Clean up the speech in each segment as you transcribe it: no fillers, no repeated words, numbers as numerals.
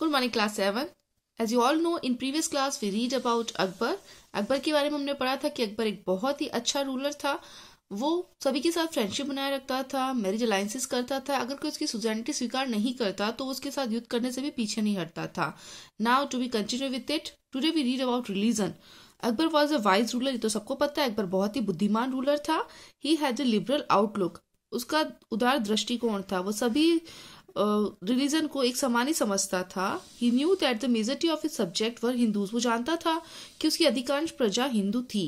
Good morning, class 7. As you all know, in previous class we read about Akbar. Akbar के बारे में हमने पढ़ा था कि अकबर एक बहुत ही अच्छा रूलर था। वो सभी के साथ फ्रेंडशिप बनाए रखता था, मैरिज अलायंसेस करता था। अगर कोई उसकी सुजैनिटी स्वीकार नहीं करता तो उसके साथ युद्ध करने से भी पीछे नहीं हटता था। Now to be continue with it, today we read about religion. Akbar was a wise ruler, ये तो सबको पता है। अकबर बहुत ही बुद्धिमान रूलर था। He had a liberal outlook, उसका उदार दृष्टिकोण था। वो सभी रिलीजन को एक समान ही समझता था। He knew that the majority of his subject were Hindus, वो जानता था कि उसकी अधिकांश प्रजा हिंदू थी।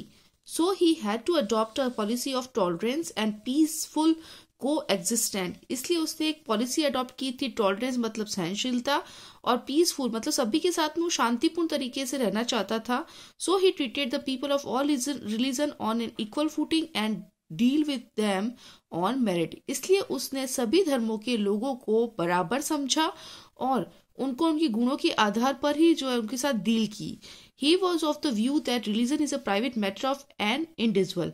So he had to adopt a policy of tolerance and peaceful coexistent, इसलिए उसने एक पॉलिसी अडॉप्ट की थी। टॉलरेंस मतलब सहनशीलता और पीसफुल मतलब सभी के साथ में वो शांतिपूर्ण तरीके से रहना चाहता था। So he treated the people of all religion on an equal footing and deal with them on merit, इसलिए उसने सभी धर्मों के लोगों को बराबर समझा और उनको उनके गुणों के आधार पर ही जो है उनके साथ डील की। He was of the view that religion is a private matter of an individual,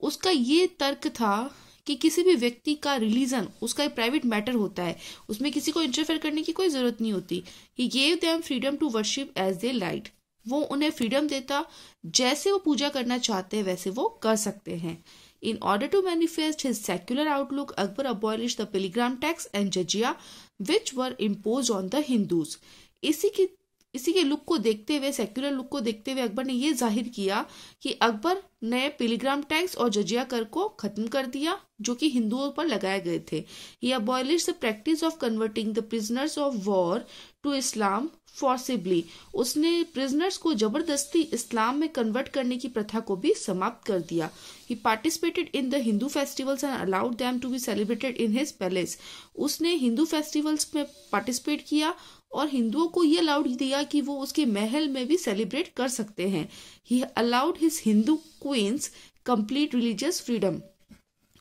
उसका ये तर्क था कि किसी भी व्यक्ति का रिलीजन उसका एक प्राइवेट मैटर होता है, उसमें किसी को इंटरफेयर करने की कोई जरूरत नहीं होती। He gave them freedom to worship as they like, वो उन्हें फ्रीडम देता, जैसे वो पूजा करना चाहते हैं वैसे वो कर सकते हैं। In order to manifest his secular outlook, Akbar abolished the pilgrim tax and jizya, which were imposed on the Hindus. इसी के लुक को देखते हुए, सेक्युलर लुक को देखते हुए अकबर ने यह जाहिर किया कि अकबर ने पिलग्राम टैक्स और जजिया कर को खत्म कर दिया जो कि हिंदुओं पर लगाए गए थे। He abolished the practice of converting the prisoners of war to Islam forcibly. उसने प्रिजनर्स को जबरदस्ती इस्लाम में कन्वर्ट करने की प्रथा को भी समाप्त कर दिया। He participated in the Hindu festivals and allowed them to be celebrated in his palace. उसने हिंदू फेस्टिवल्स में पार्टिसिपेट किया और हिंदुओं को ये अलाउड दिया कि वो उसके महल में भी सेलिब्रेट कर सकते हैं। He allowed his Hindu queens complete religious freedom.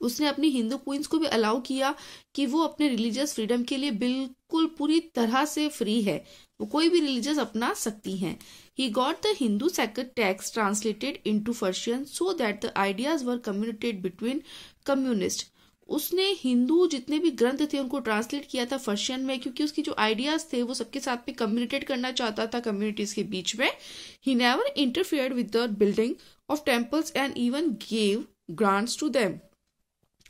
उसने अपनी हिंदू क्वींस को भी अलाउ किया कि वो अपने रिलीजियस फ्रीडम के लिए बिल्कुल पूरी तरह से फ्री है, वो कोई भी रिलीजियस अपना सकती हैं। He got the Hindu sacred text translated into Persian so that the ideas were communicated between communists. उसने हिंदू जितने भी ग्रंथ थे उनको ट्रांसलेट किया था पर्शियन में, क्योंकि उसकी जो आइडियाज थे वो सबके साथ में कम्युनिकेट करना चाहता था कम्युनिटीज के बीच में। He never interfered with the building of temples and even gave grants to them.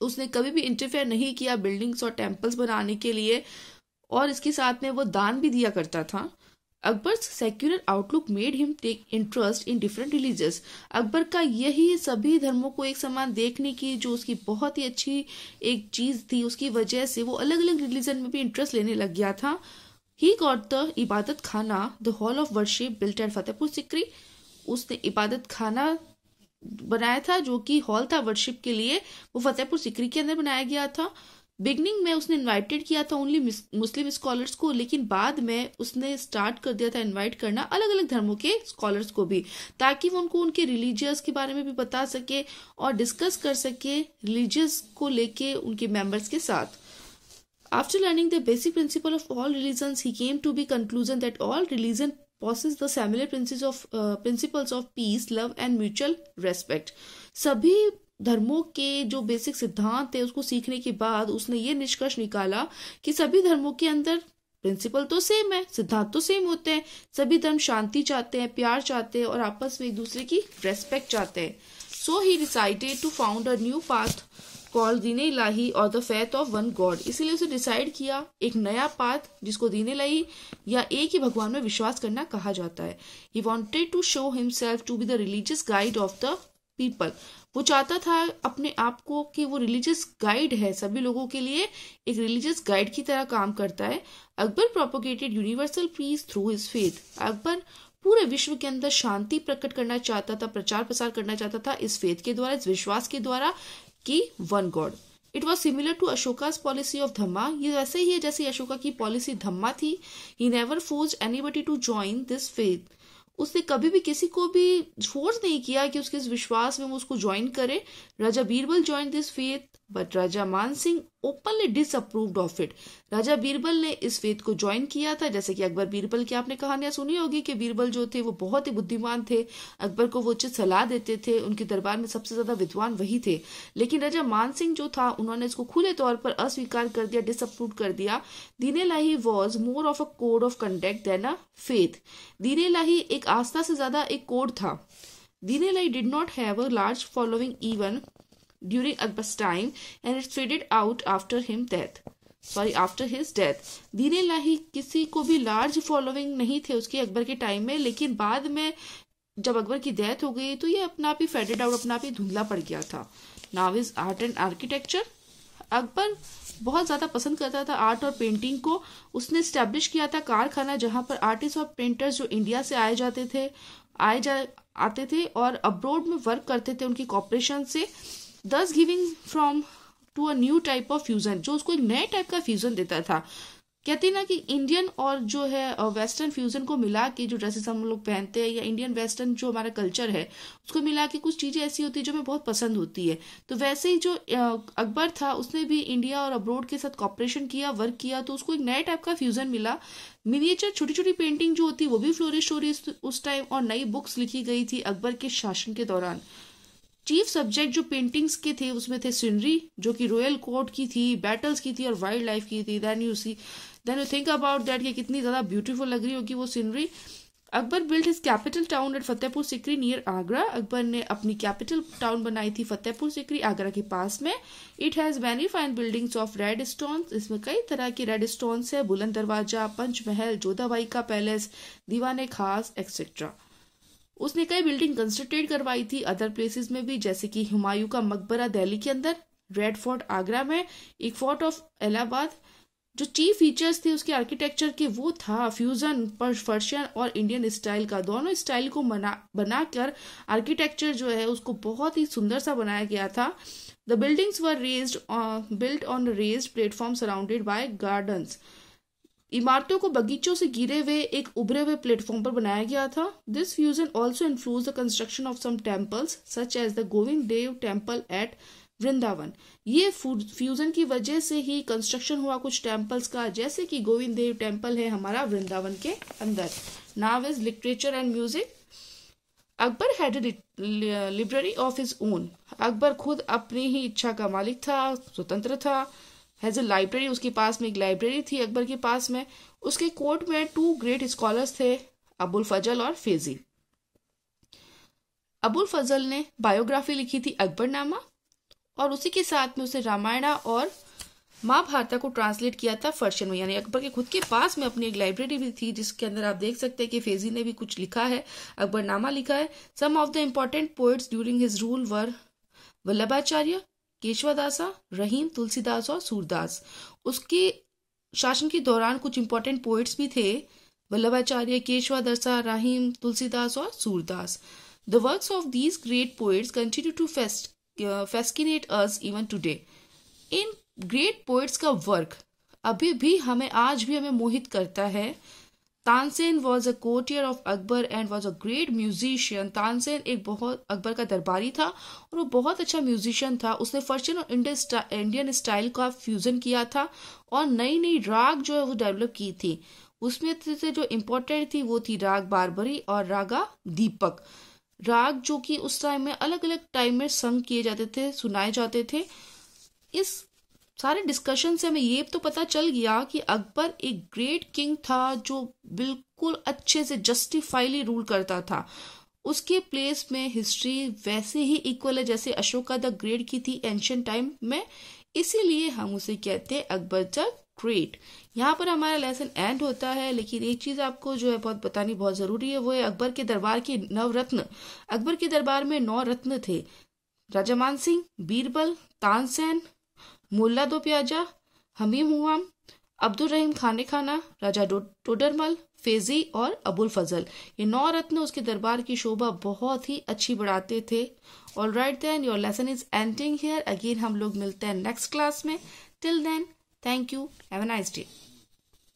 उसने कभी भी इंटरफेयर नहीं किया बिल्डिंग्स और टेम्पल्स बनाने के लिए, और इसके साथ में वो दान भी दिया करता था। Akbar's secular outlook made him take interest in different religious, Akbar का यही सभी धर्मों को एक समान देखने की जो उसकी बहुत ही अच्छी एक चीज थी, उसकी वजह से वो अलग अलग रिलीजन में भी इंटरेस्ट लेने लग गया था। ही गॉट द इबादत खाना the hall of worship built at Fatehpur Sikri, उसने इबादत खाना बनाया था जो कि हॉल था वर्शिप के लिए, वो फतेहपुर सिकरी के अंदर बनाया गया था। बिगनिंग में उसने इनवाइटेड किया था ओनली मुस्लिम स्कॉलर्स को, लेकिन बाद में उसने स्टार्ट कर दिया था इनवाइट करना अलग अलग धर्मों के स्कॉलर्स को भी, ताकि वो उनको उनके रिलीजियस के बारे में भी बता सके और डिस्कस कर सके रिलीजियस को लेके उनके मेंबर्स के साथ। After learning the basic principle of all religions he came to be conclusion that all religion possess the similar principles of peace, love and mutual respect. सभी धर्मों के जो बेसिक सिद्धांत है उसको सीखने के बाद उसने ये निष्कर्ष निकाला कि सभी धर्मों के अंदर प्रिंसिपल तो सेम है, सिद्धांत तो सेम होते हैं। सभी धर्म शांति चाहते हैं, प्यार चाहते हैं और आपस में एक दूसरे की रेस्पेक्ट चाहते हैं। So he decided to found a new path called Din Ilahi और the faith of one God, इसीलिए उसे डिसाइड किया एक नया पाथ जिसको दीन इलाही या एक ही भगवान में विश्वास करना कहा जाता है। He wanted to show himself to be the religious guide of the people, वो चाहता था अपने आप को कि वो रिलीजियस गाइड है, सभी लोगों के लिए एक रिलीजियस गाइड की तरह काम करता है। Akbar propagated universal peace through his faith, Akbar पूरे विश्व के अंदर शांति प्रकट करना चाहता था, प्रचार प्रसार करना चाहता था इस फेथ के द्वारा, इस विश्वास के द्वारा कि one God. It was similar to Ashoka's policy of Dhamma, ये वैसे ही है जैसे अशोका की पॉलिसी धम्मा थी। He never forced anybody to join this faith, उसने कभी भी किसी को भी फोर्स नहीं किया कि उसके इस विश्वास में वो उसको ज्वाइन करे। Raja Birbal join this faith but Raja Man Singh openly disapproved of it. Raja Birbal ने इस फेथ को ज्वाइन किया था। जैसे कि अकबर बीरबल की आपने कहानियां सुनी होगी कि बीरबल जो थे वो बहुत ही बुद्धिमान थे, अकबर को वो उचित सलाह देते थे, उनके दरबार में सबसे ज्यादा विद्वान वही थे। लेकिन राजा मान सिंह जो था उन्होंने इसको खुले तौर पर अस्वीकार कर दिया, डिसअप्रूव कर दिया। Din Ilahi was more of a code of conduct than a faith. Din Ilahi एक आस्था से ज्यादा एक कोड था। Din Ilahi did not have a large following even during Akbar's time and it faded out after his death. दीन इलाही किसी को भी लार्ज फॉलोइंग नहीं थे उसके अकबर के टाइम में, लेकिन बाद में जब अकबर की डेथ हो गई तो ये अपना आप ही फेडेड आउट, अपना आप ही धुंधला पड़ गया था। Now is art and architecture. Akbar बहुत ज्यादा पसंद करता था आर्ट और पेंटिंग को। उसने स्टैब्लिश किया था कारखाना जहां पर आर्टिस्ट और पेंटर्स जो इंडिया से आते थे और अब्रोड में वर्क करते थे उनकी कॉपरेशन से, thus giving from to a new type of fusion, जो उसको एक नए टाइप का फ्यूजन देता था। कहते हैं ना कि इंडियन और जो है वेस्टर्न फ्यूजन को मिला के जो ड्रेसेस हम लोग पहनते हैं या इंडियन वेस्टर्न जो हमारा कल्चर है उसको मिला के कुछ चीजें ऐसी होती है जो हमें बहुत पसंद होती है। तो वैसे ही जो अकबर था उसने भी इंडिया और अब्रोड के साथ कॉपरेशन किया, वर्क किया, तो उसको एक नए टाइप का फ्यूजन मिला। मिनिएचर छोटी छोटी पेंटिंग जो होती वो भी फ्लोरिश हो रही उस टाइम, और नई बुक्स लिखी गई थी अकबर के शासन के दौरान। चीफ सब्जेक्ट जो पेंटिंग्स के थे उसमें थे सीनरी जो कि रॉयल कोर्ट की थी, बैटल्स की थी और वाइल्ड लाइफ की थी। Then you think about that कि कितनी ज्यादा ब्यूटीफुल लग रही होगी वो scenery. Akbar built his capital town at Fatehpur Sikri near Agra. Akbar ने अपनी कैपिटल टाउन बनाई थी फतेहपुर सिकरी, आगरा के पास में। It has many fine buildings of red stone. इसमें कई तरह के रेड स्टोन है, बुलंद दरवाजा, पंचमहल, जोधाबाई का पैलेस, दीवाने खास एक्सेट्रा। उसने कई बिल्डिंग कंस्ट्रक्टेड करवाई थी अदर प्लेसेस में भी, जैसे कि हुमायूं का मकबरा दिल्ली के अंदर, रेड फोर्ट आगरा में, एक फोर्ट ऑफ इलाहाबाद। जो चीफ फीचर्स थे उसके आर्किटेक्चर के वो था फ्यूजन पर्शियन और इंडियन स्टाइल का। दोनों स्टाइल को बनाकर आर्किटेक्चर जो है उसको बहुत ही सुंदर सा बनाया गया था। The buildings were built on raised platform surrounded by gardens. इमारतों को बगीचों से घिरे हुए एक उभरे हुए प्लेटफॉर्म पर बनाया गया था। This fusion also influence the construction of some temples such as the Govind Dev temple at Vrindavan. ये फ्यूजन की वजह से ही कंस्ट्रक्शन हुआ कुछ टेम्पल्स का, जैसे कि गोविंद देव टेम्पल है हमारा वृंदावन के अंदर। Now is literature and music. Akbar had लिब्रेरी of his own. Akbar खुद अपनी ही इच्छा का मालिक था, स्वतंत्र था। हैज ए लाइब्रेरी, उसके पास में एक लाइब्रेरी थी अकबर के पास में। उसके कोर्ट में 2 ग्रेट स्कॉलर्स थे, अबुल फजल और फेजी। अबुल फजल ने बायोग्राफी लिखी थी अकबरनामा, और उसी के साथ में उसे रामायणा और महाभारत को ट्रांसलेट किया था पर्शियन में। यानी अकबर के खुद के पास में अपनी एक लाइब्रेरी भी थी जिसके अंदर आप देख सकते हैं कि फेजी ने भी कुछ लिखा है, अकबरनामा लिखा है। Some of the important poets during his rule were Vallabhacharya, Keshavdasa, Rahim, Tulsidas और सूरदास। उसके शासन के दौरान कुछ इंपॉर्टेंट पोएट्स भी थे, वल्लभाचार्य, केशवदासा, रहीम, तुलसीदास और Surdas. The works of these great poets continue to fascinate us even today. इन ग्रेट पोएट्स का वर्क अभी भी आज भी हमें मोहित करता है। Tansen was a courtier of Akbar and was a great musician. Tansen एक बहुत अकबर का दरबारी था और वो बहुत अच्छा म्यूजिशियन था। उसने पर्शियन और इंडियन स्टाइल का फ्यूजन किया था और नई नई राग जो है वो डेवलप की थी। उसमें से जो इम्पोर्टेंट थी वो थी राग बारबरी और रागा दीपक। राग जो कि उस टाइम में अलग अलग टाइम में संग किए जाते थे, सुनाए जाते थे। इस सारे डिस्कशन से हमें ये तो पता चल गया कि अकबर एक ग्रेट किंग था जो बिल्कुल अच्छे से जस्टिफाइली रूल करता था। उसके प्लेस में हिस्ट्री वैसे ही इक्वल है जैसे अशोका द ग्रेट की थी एंशियंट टाइम में, इसीलिए हम उसे कहते हैं अकबर द ग्रेट। यहाँ पर हमारा लेसन एंड होता है, लेकिन एक चीज आपको जो है बहुत बतानी बहुत जरूरी है, वो है अकबर के दरबार के नवरत्न। अकबर के दरबार में 9 रत्न थे, राजा मान सिंह, बीरबल, तानसेन, मुल्ला दो प्याजा, हमीम हुआम, अब्दुल रहीम खाने खाना, राजा टोडरमल, फेजी और अबुल फजल। ये 9 रत्न उसके दरबार की शोभा बहुत ही अच्छी बढ़ाते थे। All right then, your lesson is ending here. Again हम लोग मिलते हैं नेक्स्ट क्लास में। Till then, thank you. Have a nice day.